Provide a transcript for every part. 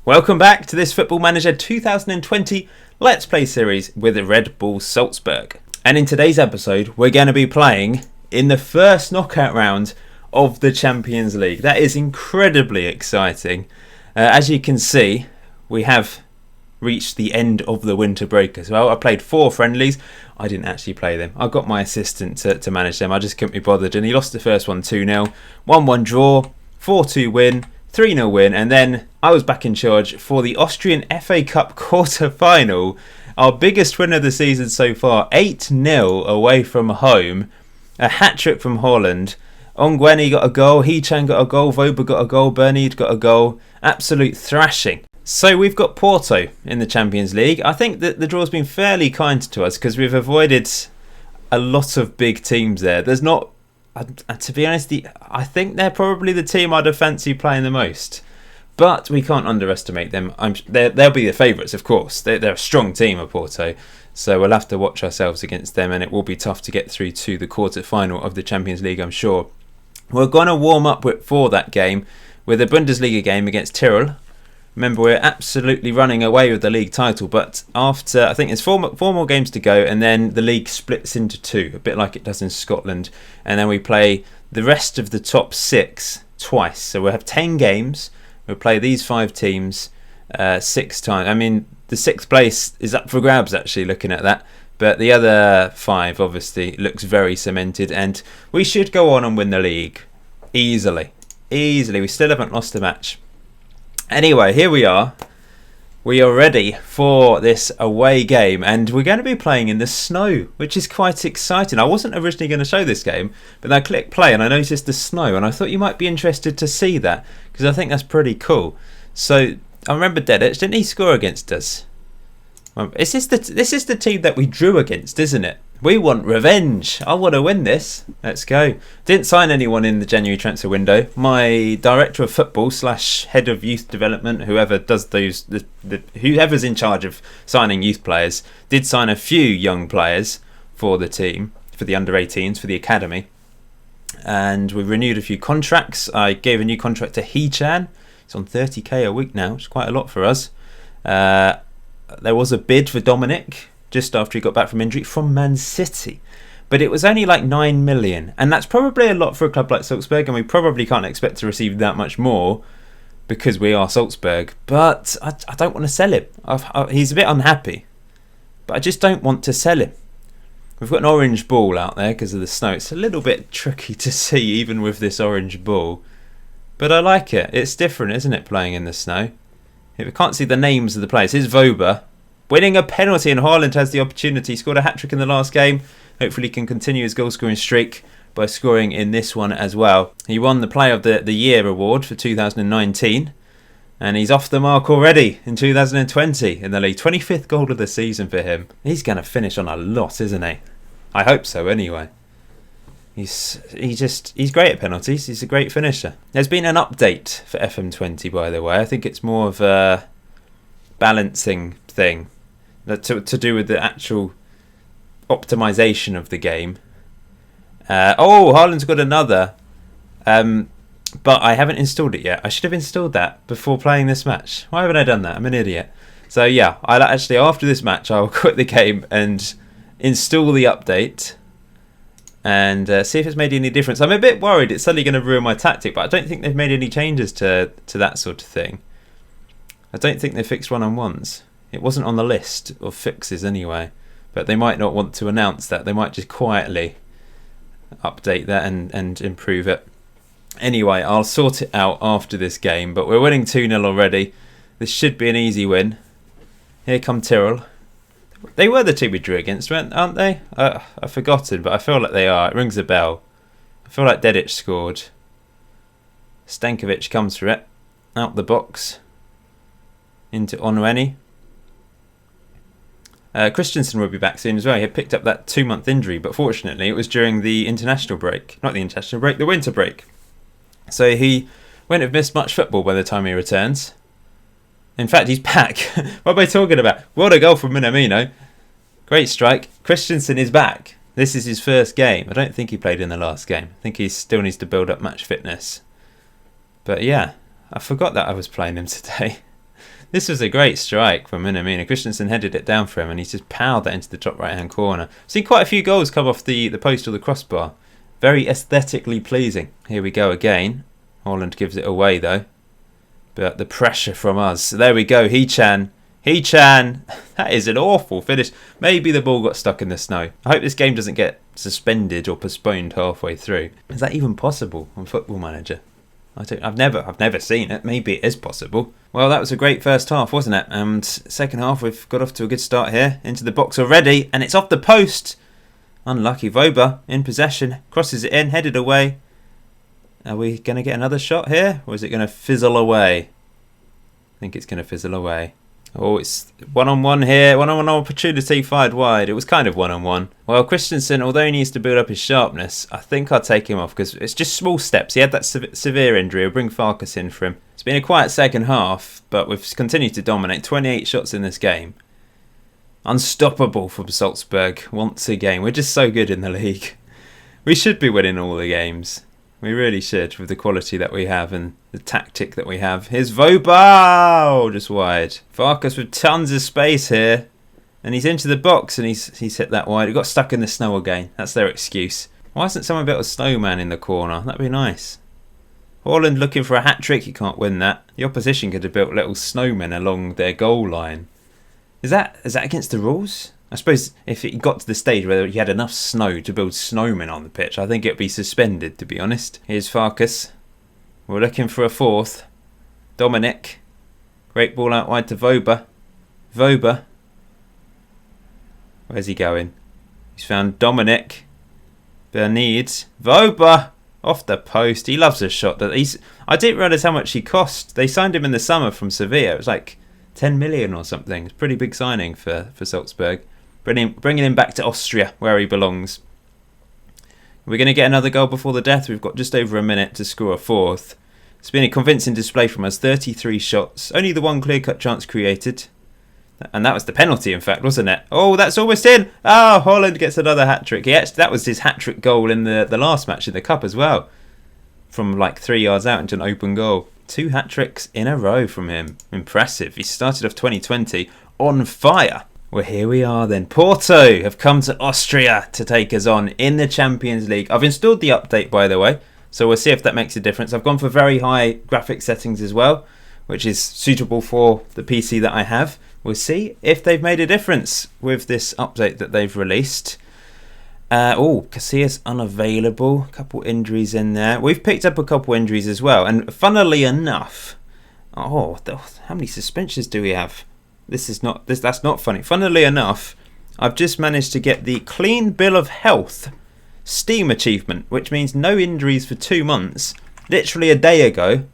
Welcome back to this Football Manager 2020 Let's Play series with Red Bull Salzburg. And in today's episode, we're going to be playing in the first knockout round of the Champions League. That is incredibly exciting. As you can see, we have reached the end of the winter break as well. I played 4 friendlies. I didn't actually play them. I got my assistant to manage them. I just couldn't be bothered. And he lost the first one 2-0, 1-1 draw, 4-2 win, 3-0 win, and then I was back in charge for the Austrian FA Cup quarter-final. Our biggest win of the season so far, 8-0 away from home. A hat-trick from Holland. Ongweni got a goal, Hee-Chan got a goal, Voba got a goal, Bernard got a goal. Absolute thrashing. So we've got Porto in the Champions League. I think that the draw's been fairly kind to us because we've avoided a lot of big teams there. There's not... to be honest, I think they're probably the team I'd have fancied playing the most. But we can't underestimate them. They'll be the favourites, of course. They're a strong team of Porto. So we'll have to watch ourselves against them, and it will be tough to get through to the quarter-final of the Champions League, I'm sure. We're going to warm up for that game with a Bundesliga game against Tyrol. Remember, we're absolutely running away with the league title, but after, I think there's four more games to go, and then the league splits into 2, a bit like it does in Scotland, and then we play the rest of the top 6 twice. So we'll have 10 games, we'll play these 5 teams 6 times. I mean, the 6th place is up for grabs, actually, looking at that, but the other 5, obviously, looks very cemented, and we should go on and win the league easily. We still haven't lost a match. Anyway, here we are. We are ready for this away game, and we're going to be playing in the snow, which is quite exciting. I wasn't originally going to show this game, but then I clicked play and I noticed the snow, and I thought you might be interested to see that because I think that's pretty cool. So I remember Dedic, didn't he score against us? This is the team that we drew against, isn't it? We want revenge. I want to win this. Let's go. Didn't sign anyone in the January transfer window. My director of football / head of youth development, whoever does those, whoever's in charge of signing youth players, did sign a few young players for the team, for the under-18s, for the academy. And we renewed a few contracts. I gave a new contract to Hee-Chan. He's on 30k a week now, which is quite a lot for us. There was a bid for Dominic just after he got back from injury from Man City, but it was only like 9 million, and that's probably a lot for a club like Salzburg, and we probably can't expect to receive that much more because we are Salzburg. But I don't want to sell him. He's a bit unhappy, but I just don't want to sell him. We've got an orange ball out there because of the snow. It's a little bit tricky to see even with this orange ball, but I like it. It's different, isn't it, playing in the snow? If we can't see the names of the players, here's Voba winning a penalty, and Haaland has the opportunity. He scored a hat-trick in the last game. Hopefully he can continue his goal-scoring streak by scoring in this one as well. He won the Player of the Year award for 2019, and he's off the mark already in 2020 in the league. 25th goal of the season for him. He's going to finish on a lot, isn't he? I hope so anyway. He's great at penalties. He's a great finisher. There's been an update for FM20, by the way. I think it's more of a balancing thing to do with the actual optimization of the game. Haaland's got another, but I haven't installed it yet. I should have installed that before playing this match. Why haven't I done that? I'm an idiot. So yeah, I'll actually, after this match, I'll quit the game and install the update and see if it's made any difference. I'm a bit worried it's suddenly going to ruin my tactic, but I don't think they've made any changes to that sort of thing. I don't think they fixed one-on-ones. It wasn't on the list of fixes anyway, but they might not want to announce that. They might just quietly update that and improve it. Anyway, I'll sort it out after this game, but we're winning 2-0 already. This should be an easy win. Here come Tyrol. They were the team we drew against, aren't they? I've forgotten, but I feel like they are. It rings a bell. I feel like Dedic scored. Stankovic comes for it. Out the box. Into Onweni. Christensen will be back soon as well. He had picked up that 2-month injury, but fortunately it was during the international break. Not the international break, the winter break. So he won't have missed much football by the time he returns. In fact, he's back. What am I talking about? What a goal from Minamino. Great strike. Christensen is back. This is his first game. I don't think he played in the last game. I think he still needs to build up match fitness. But yeah, I forgot that I was playing him today. This was a great strike from Minamino. Christensen headed it down for him and he's just powered that into the top right hand corner. Seen quite a few goals come off the post or the crossbar. Very aesthetically pleasing. Here we go again. Holland gives it away though. But the pressure from us. There we go. Hee-chan. That is an awful finish. Maybe the ball got stuck in the snow. I hope this game doesn't get suspended or postponed halfway through. Is that even possible on Football Manager? I've never seen it. Maybe it is possible. Well, that was a great first half, wasn't it? And second half, we've got off to a good start here. Into the box already, and it's off the post. Unlucky. Voba in possession, crosses it in, headed away. Are we going to get another shot here, or is it going to fizzle away? I think it's going to fizzle away. Oh, it's one-on-one here. One-on-one opportunity fired wide. It was kind of one-on-one. Well, Christensen, although he needs to build up his sharpness, I think I'll take him off because it's just small steps. He had that severe injury. I'll bring Farkas in for him. It's been a quiet second half, but we've continued to dominate. 28 shots in this game. Unstoppable from Salzburg once again. We're just so good in the league. We should be winning all the games. We really should, with the quality that we have and the tactic that we have. Here's Voba! Just wide. Farkas with tons of space here. And he's into the box and he's hit that wide. He got stuck in the snow again. That's their excuse. Why hasn't someone built a snowman in the corner? That'd be nice. Holland looking for a hat-trick. You can't win that. The opposition could have built little snowmen along their goal line. Is that against the rules? I suppose if it got to the stage where you had enough snow to build snowmen on the pitch, I think it would be suspended, to be honest. Here's Farkas. We're looking for a fourth. Dominic. Great ball out wide to Voba. Where's he going? He's found Dominic. Bernid. Voba! Off the post. He loves a shot. I didn't realise how much he cost. They signed him in the summer from Sevilla. It was like 10 million or something. It's a pretty big signing for Salzburg. Bringing him back to Austria, where he belongs. We're going to get another goal before the death. We've got just over a minute to score a fourth. It's been a convincing display from us. 33 shots. Only the one clear-cut chance created. And that was the penalty, in fact, wasn't it? Oh, that's almost in. Oh, Holland gets another hat-trick. That was his hat-trick goal in the last match in the Cup as well. From like 3 yards out into an open goal. 2 hat-tricks in a row from him. Impressive. He started off 2020 on fire. Well, here we are then. Porto have come to Austria to take us on in the Champions League. I've installed the update, by the way, so we'll see if that makes a difference. I've gone for very high graphic settings as well, which is suitable for the PC that I have. We'll see if they've made a difference with this update that they've released. Casillas unavailable. A couple injuries in there. We've picked up a couple injuries as well. And funnily enough, how many suspensions do we have? That's not funny. Funnily enough, I've just managed to get the Clean Bill of Health Steam achievement, which means no injuries for 2 months. Literally a day ago,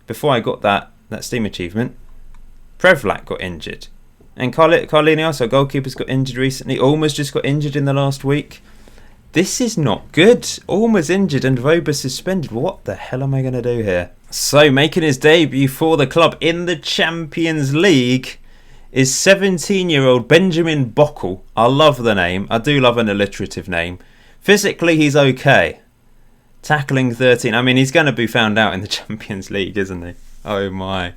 before I got that Steam achievement, Prevlak got injured. And Carlinhos, our goalkeeper's got injured recently. Ulmer's just got injured in the last week. This is not good. Ulmer's injured and Voba suspended. What the hell am I going to do here? So, making his debut for the club in the Champions League is 17-year-old Benjamin Bockel. I love the name. I do love an alliterative name. Physically, he's okay. Tackling 13. I mean, he's going to be found out in the Champions League, isn't he? Oh, my.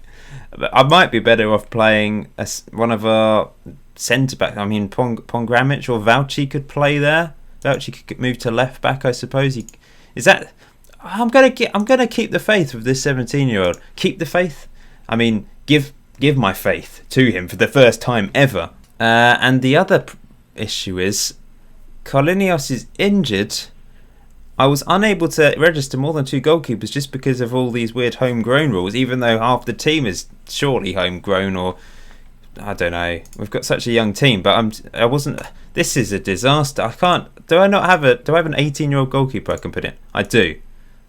I might be better off playing one of our centre-backs. I mean, Pongramic or Vauci could play there. Vauci could move to left-back, I suppose. I'm going to keep the faith with this 17-year-old. Keep the faith? I mean, give my faith to him for the first time ever. And the other issue is Carlinhos is injured. I was unable to register more than 2 goalkeepers just because of all these weird homegrown rules, even though half the team is surely homegrown, or I don't know. We've got such a young team, but I wasn't. This is a disaster. I can't. Do I have an 18-year-old goalkeeper I can put in? I do.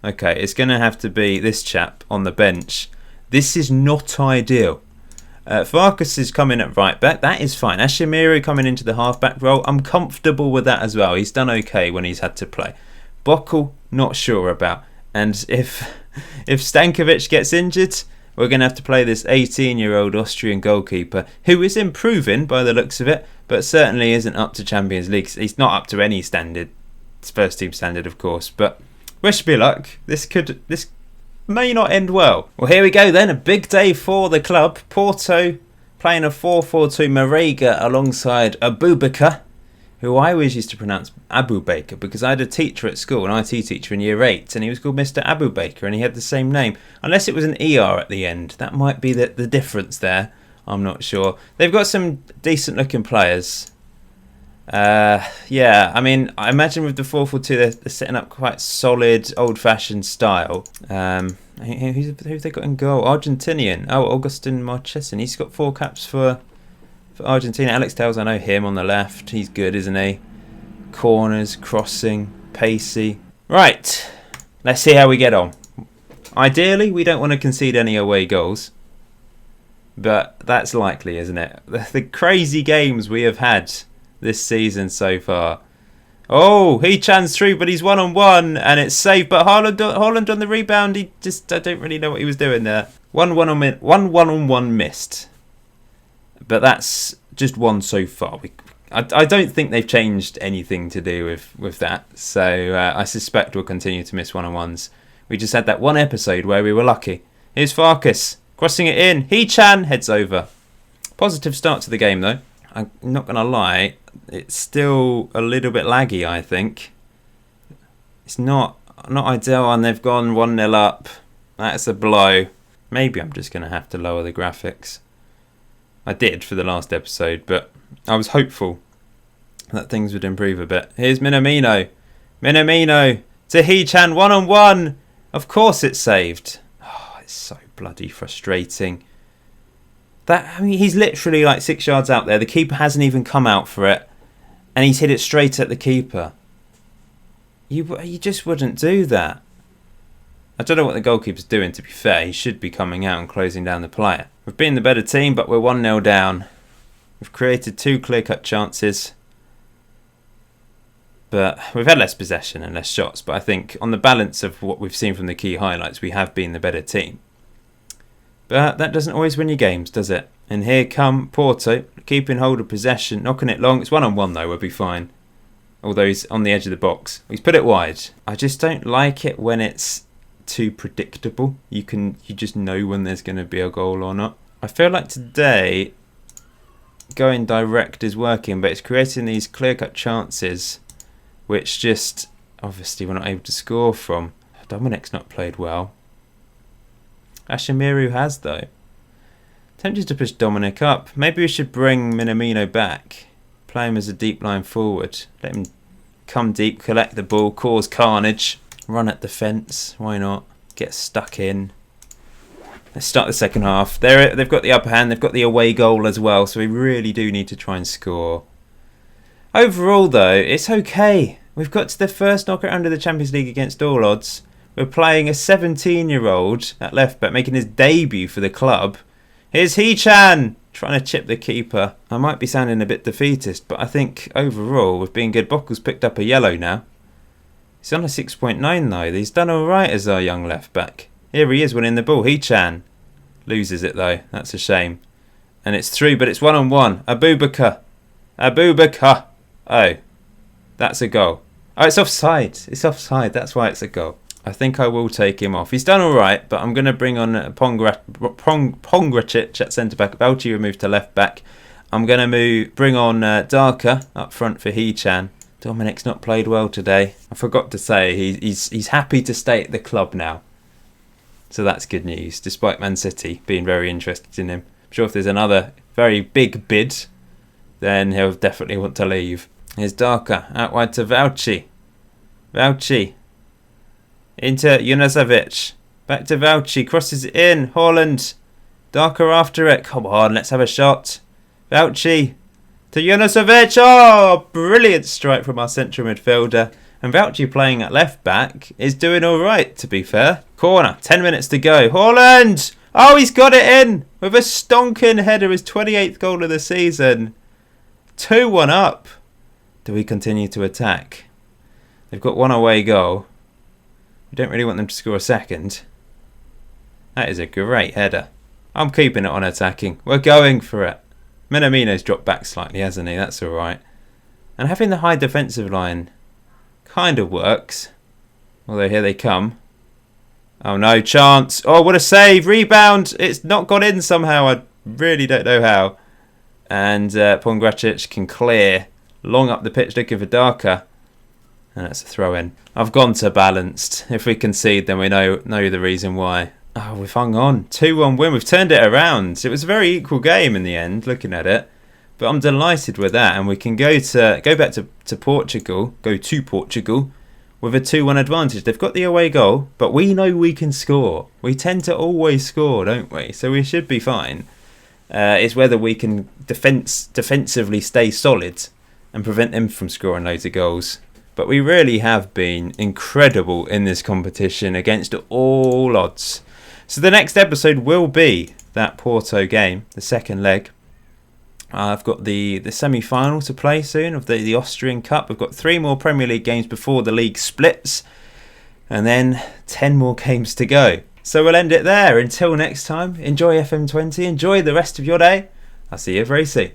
Okay, it's going to have to be this chap on the bench. This is not ideal. Farkas is coming at right back. That is fine. Ashimiru coming into the half-back role. I'm comfortable with that as well. He's done okay when he's had to play. Bockel, not sure about. And if Stankovic gets injured, we're going to have to play this 18-year-old Austrian goalkeeper, who is improving by the looks of it, but certainly isn't up to Champions League. He's not up to any standard. It's first team standard, of course. But wish me luck. This may not end well. Well, here we go then. A big day for the club. Porto playing a 4-4-2 Marega alongside Abubakar, who I always used to pronounce Abu Baker because I had a teacher at school, an IT teacher in year 8, and he was called Mr. Abu Baker, and he had the same name. Unless it was an ER at the end. That might be the difference there. I'm not sure. They've got some decent looking players. Yeah, I mean, I imagine with the 4-4-2 they're setting up quite solid, old-fashioned style. Who've they got in goal? Argentinian. Oh, Augustin Marchesin. He's got 4 caps for Argentina. Alex Telles, I know him on the left. He's good, isn't he? Corners, crossing, pacey. Right, let's see how we get on. Ideally, we don't want to concede any away goals. But that's likely, isn't it? The crazy games we have had this season so far. Oh, he chans through, but he's 1-on-1, and it's safe. But Haaland on the rebound, I don't really know what he was doing there. 1-1-on-1 missed. But that's just one so far. I don't think they've changed anything to do with that. So I suspect we'll continue to miss 1-on-1s. We just had that one episode where we were lucky. Here's Farkas crossing it in. He-chan heads over. Positive start to the game though. I'm not going to lie. It's still a little bit laggy, I think. It's not ideal, and they've gone 1-0 up. That's a blow. Maybe I'm just going to have to lower the graphics. I did for the last episode, but I was hopeful that things would improve a bit. Here's Minamino. Minamino to He-chan 1-on-1. Of course it's saved. Oh, it's so bloody frustrating. He's literally like 6 yards out there. The keeper hasn't even come out for it, and he's hit it straight at the keeper. You just wouldn't do that. I don't know what the goalkeeper's doing, to be fair. He should be coming out and closing down the player. We've been the better team, but we're 1-0 down. We've created 2 clear-cut chances. But we've had less possession and less shots. But I think on the balance of what we've seen from the key highlights, we have been the better team. But that doesn't always win you games, does it? And here come Porto, keeping hold of possession, knocking it long. It's 1-on-1 though, we'll be fine. Although he's on the edge of the box. He's put it wide. I just don't like it when it's too predictable. You just know when there's going to be a goal or not. I feel like today going direct is working, but it's creating these clear-cut chances which just obviously we're not able to score from. Dominic's not played well. Ashimiru has though. Tempted to push Dominic up. Maybe we should bring Minamino back. Play him as a deep line forward. Let him come deep, collect the ball, cause carnage. Run at defence. Why not? Get stuck in. Let's start the second half. They've got the upper hand. They've got the away goal as well. So we really do need to try and score. Overall though, it's okay. We've got to the first knockout round of the Champions League against all odds. We're playing a 17-year-old at left back, making his debut for the club. Here's He-chan trying to chip the keeper. I might be sounding a bit defeatist, but I think overall we've been good. Bockle's picked up a yellow now. He's on a 6.9 though. He's done alright as our young left back. Here he is winning the ball. He-chan loses it though. That's a shame. And it's through, but it's 1-on-1. Abubakar. Oh, that's a goal. Oh, it's offside. It's offside. That's why it's a goal. I think I will take him off. He's done all right, but I'm going to bring on Pongracic at centre-back. Belchi removed to left-back. I'm going to bring on Darker up front for He-chan. Dominic's not played well today. I forgot to say he's happy to stay at the club now. So that's good news, despite Man City being very interested in him. I'm sure if there's another very big bid, then he'll definitely want to leave. Here's Darker, out wide to Valci. Valci. Into Junazovic. Back to Valci. Crosses it in. Haaland. Darker after it. Come on, let's have a shot. Valci. To Junazovic. Oh, brilliant strike from our central midfielder. And Valci playing at left back is doing alright, to be fair. Corner. 10 minutes to go. Haaland. Oh, he's got it in. With a stonking header. His 28th goal of the season. 2-1 up. Do we continue to attack? They've got one away goal. We don't really want them to score a second. That is a great header. I'm keeping it on attacking. We're going for it. Minamino's dropped back slightly, hasn't he? That's alright. And having the high defensive line kind of works. Although here they come. Oh no, chance. Oh, what a save. Rebound. It's not gone in somehow. I really don't know how. And Pongracic can clear. Long up the pitch looking for Darker. And that's a throw in. I've gone to balanced. If we concede, then we know the reason why. Oh, we've hung on. 2-1 win. We've turned it around. It was a very equal game in the end, looking at it. But I'm delighted with that. And we can go back to Portugal. Go to Portugal with a 2-1 advantage. They've got the away goal, but we know we can score. We tend to always score, don't we? So we should be fine. It's whether we can defensively stay solid and prevent them from scoring loads of goals. But we really have been incredible in this competition against all odds. So the next episode will be that Porto game, the second leg. I've got the semi-final to play soon of the Austrian Cup. We've got 3 more Premier League games before the league splits. And then 10 more games to go. So we'll end it there. Until next time, enjoy FM20. Enjoy the rest of your day. I'll see you very soon.